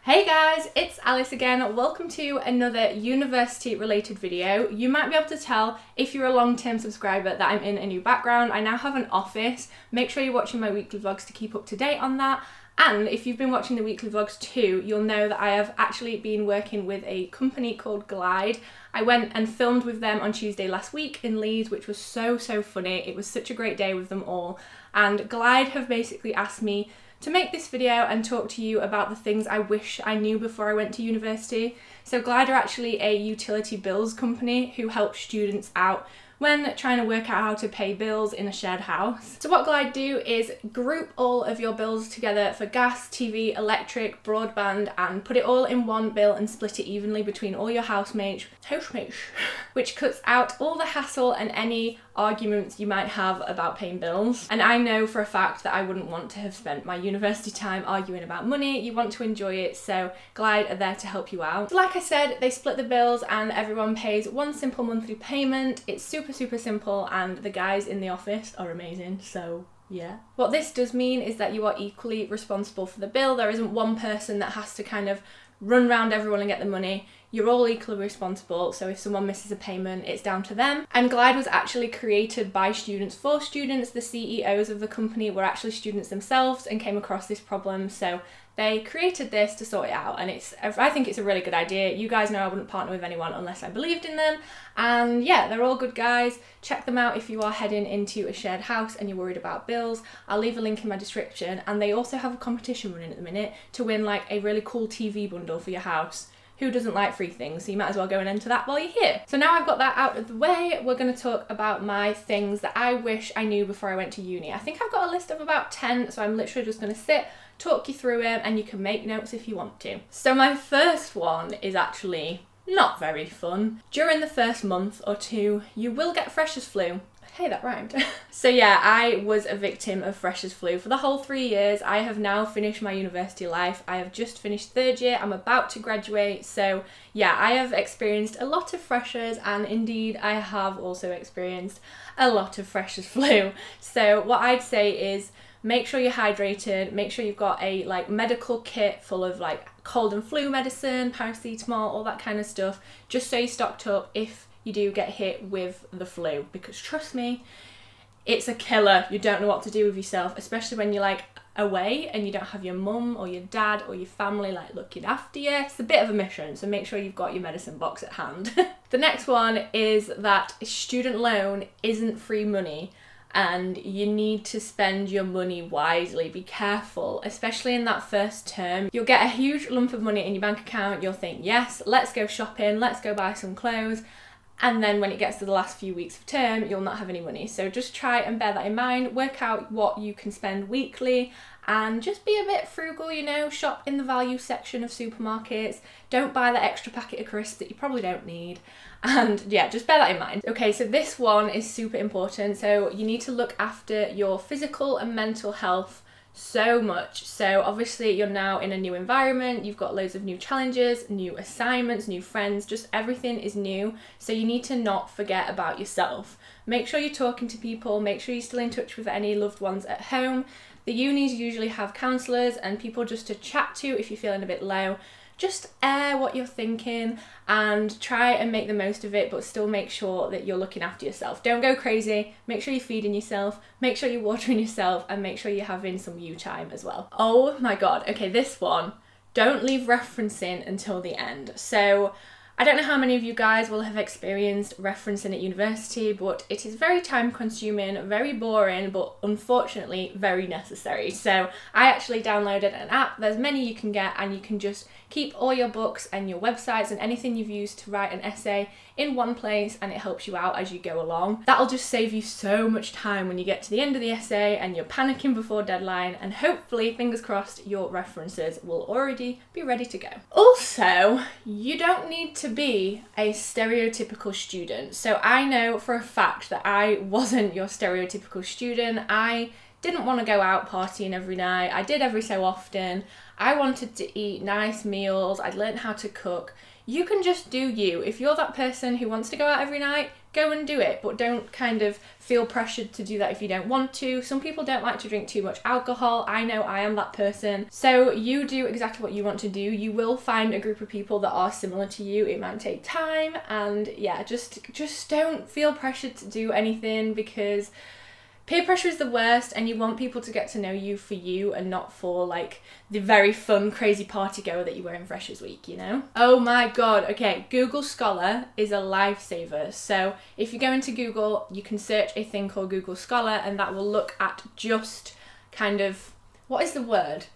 Hey guys, it's Alice again. Welcome to another university related video. You might be able to tell if you're a long-term subscriber that I'm in a new background. I now have an office. Make sure you're watching my weekly vlogs to keep up to date on that. And if you've been watching the weekly vlogs too, you'll know that I have actually been working with a company called Glide. I went and filmed with them on Tuesday last week in Leeds, which was so funny. It was such a great day with them all. And Glide have basically asked me to make this video and talk to you about the things I wish I knew before I went to university. So Glide are actually a utility bills company who help students out when trying to work out how to pay bills in a shared house. So what Glide do is group all of your bills together for gas, TV, electric, broadband, and put it all in one bill and split it evenly between all your housemates, which cuts out all the hassle and any arguments you might have about paying bills. And I know for a fact that I wouldn't want to have spent my university time arguing about money. You want to enjoy it, so Glide are there to help you out. So like I said, they split the bills and everyone pays one simple monthly payment. It's super simple, and the guys in the office are amazing, so yeah. What this does mean is that you are equally responsible for the bill. There isn't one person that has to kind of run around everyone and get the money. You're all equally responsible, so if someone misses a payment, it's down to them. And Glide was actually created by students for students. The CEOs of the company were actually students themselves and came across this problem, so they created this to sort it out, and I think it's a really good idea. You guys know I wouldn't partner with anyone unless I believed in them, and yeah, they're all good guys. Check them out if you are heading into a shared house and you're worried about bills. I'll leave a link in my description, and they also have a competition running at the minute to win like a really cool TV bundle for your house. Who doesn't like free things? So you might as well go and enter that while you're here. So now I've got that out of the way, we're going to talk about my things that I wish I knew before I went to uni. I think I've got a list of about 10, so I'm literally just going to sit, talk you through it, and you can make notes if you want to. So my first one is actually not very fun. During the first month or two, you will get freshers flu. Hey, that rhymed. So yeah, I was a victim of freshers flu for the whole 3 years. I have now finished my university life. I have just finished third year. I'm about to graduate. So yeah, I have experienced a lot of freshers, and indeed I have also experienced a lot of freshers flu. So what I'd say is make sure you're hydrated, make sure you've got a medical kit full of cold and flu medicine, paracetamol, all that kind of stuff, just so you're stocked up if you do get hit with the flu, because trust me, it's a killer. You don't know what to do with yourself, especially when you're away and you don't have your mum or your dad or your family looking after you. It's a bit of a mission, so make sure you've got your medicine box at hand. The next one is that a student loan isn't free money, and you need to spend your money wisely. Be careful, especially in that first term. You'll get a huge lump of money in your bank account. You'll think, yes, let's go shopping, let's go buy some clothes. And then when it gets to the last few weeks of term, you'll not have any money. So just try and bear that in mind. Work out what you can spend weekly and just be a bit frugal, you know, shop in the value section of supermarkets. Don't buy that extra packet of crisps that you probably don't need. And yeah, just bear that in mind. Okay, so this one is super important. So you need to look after your physical and mental health so much. So obviously you're now in a new environment, you've got loads of new challenges, new assignments, new friends, just everything is new. So you need to not forget about yourself. Make sure you're talking to people, make sure you're still in touch with any loved ones at home. The unis usually have counsellors and people just to chat to if you're feeling a bit low. Just air what you're thinking and try and make the most of it, but still make sure that you're looking after yourself. Don't go crazy. Make sure you're feeding yourself, make sure you're watering yourself, and make sure you're having some you time as well. Oh my god, okay, this one. Don't leave referencing until the end. So I don't know how many of you guys will have experienced referencing at university, but it is very time consuming, very boring, but unfortunately very necessary. So I actually downloaded an app. There's many you can get, and you can just keep all your books and your websites and anything you've used to write an essay in one place, and it helps you out as you go along. That'll just save you so much time when you get to the end of the essay and you're panicking before deadline, and hopefully, fingers crossed, your references will already be ready to go. Also, you don't need to be a stereotypical student. So I know for a fact that I wasn't your stereotypical student. I didn't want to go out partying every night. I did every so often. I wanted to eat nice meals. I'd learned how to cook. You can just do you. If you're that person who wants to go out every night, go and do it, but don't kind of feel pressured to do that if you don't want to. Some people don't like to drink too much alcohol. I know I am that person. So you do exactly what you want to do. You will find a group of people that are similar to you. It might take time, and yeah, just don't feel pressured to do anything, because peer pressure is the worst, and you want people to get to know you for you and not for like the very fun, crazy party goer that you were in Freshers Week, you know? Oh my God, okay, Google Scholar is a lifesaver. So if you go into Google, you can search a thing called Google Scholar, and that will look at just kind of, what is the word?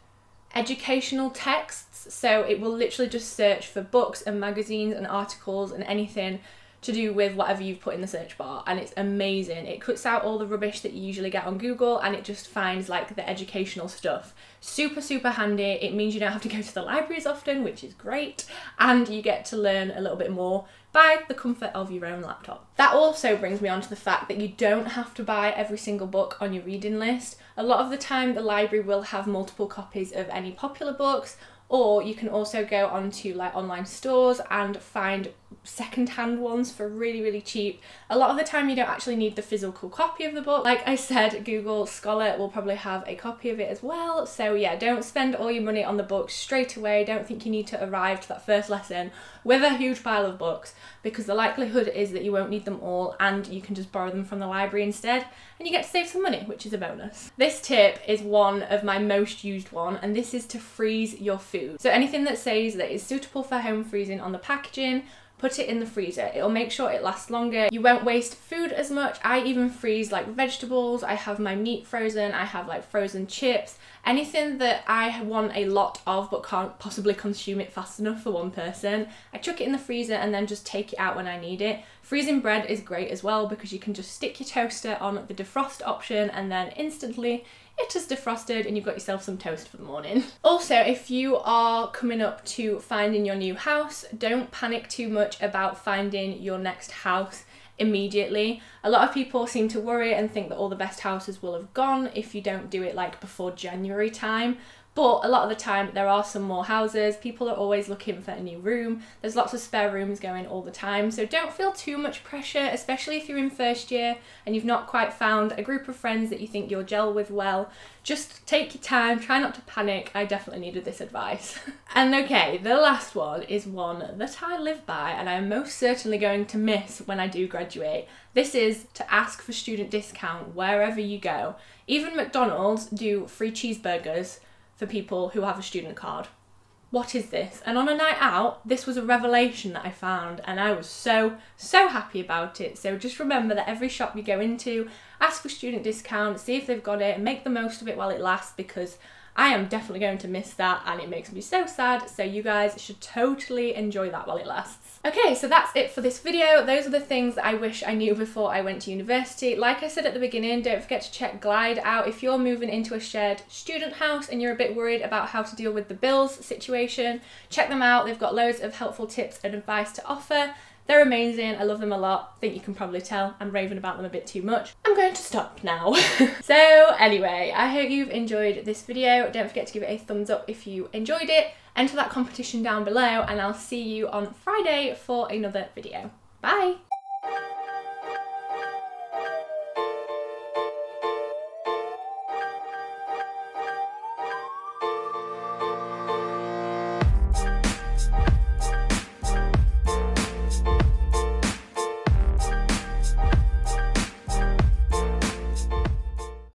Educational texts. So it will literally just search for books and magazines and articles and anything to do with whatever you've put in the search bar, and it's amazing. It cuts out all the rubbish that you usually get on Google, and it just finds like the educational stuff. Super, super handy. It means you don't have to go to the library as often, which is great, and you get to learn a little bit more by the comfort of your own laptop. That also brings me on to the fact that you don't have to buy every single book on your reading list. A lot of the time the library will have multiple copies of any popular books, or you can also go onto like online stores and find second-hand ones for really, really cheap. A lot of the time you don't actually need the physical copy of the book. Like I said, Google Scholar will probably have a copy of it as well. So yeah, don't spend all your money on the books straight away. Don't think you need to arrive to that first lesson with a huge pile of books, because the likelihood is that you won't need them all, and you can just borrow them from the library instead, and you get to save some money, which is a bonus. This tip is one of my most used one, and this is to freeze your food. So anything that says that is suitable for home freezing on the packaging, put it in the freezer. It'll make sure it lasts longer. You won't waste food as much. I even freeze like vegetables. I have my meat frozen. I have like frozen chips. Anything that I want a lot of but can't possibly consume it fast enough for one person, I chuck it in the freezer and then just take it out when I need it. Freezing bread is great as well, because you can just stick your toaster on the defrost option and then instantly it has defrosted and you've got yourself some toast for the morning. Also, if you are coming up to finding your new house, don't panic too much about finding your next house immediately. A lot of people seem to worry and think that all the best houses will have gone if you don't do it like before January time. But a lot of the time there are some more houses. People are always looking for a new room. There's lots of spare rooms going all the time. So don't feel too much pressure, especially if you're in first year and you've not quite found a group of friends that you think you'll gel with well. Just take your time, try not to panic. I definitely needed this advice. And okay, the last one is one that I live by and I'm most certainly going to miss when I do graduate. This is to ask for student discount wherever you go. Even McDonald's do free cheeseburgers for people who have a student card. What is this? And on a night out, this was a revelation that I found, and I was so happy about it. So just remember that every shop you go into, ask for student discount, see if they've got it, and make the most of it while it lasts, because I am definitely going to miss that and it makes me so sad. So you guys should totally enjoy that while it lasts. Okay, so that's it for this video. Those are the things that I wish I knew before I went to university. Like I said at the beginning, don't forget to check Glide out if you're moving into a shared student house and you're a bit worried about how to deal with the bills situation. Check them out. They've got loads of helpful tips and advice to offer. They're amazing. I love them a lot. I think you can probably tell I'm raving about them a bit too much. I'm going to stop now. So anyway, I hope you've enjoyed this video. Don't forget to give it a thumbs up if you enjoyed it. Enter that competition down below and I'll see you on Friday for another video. Bye!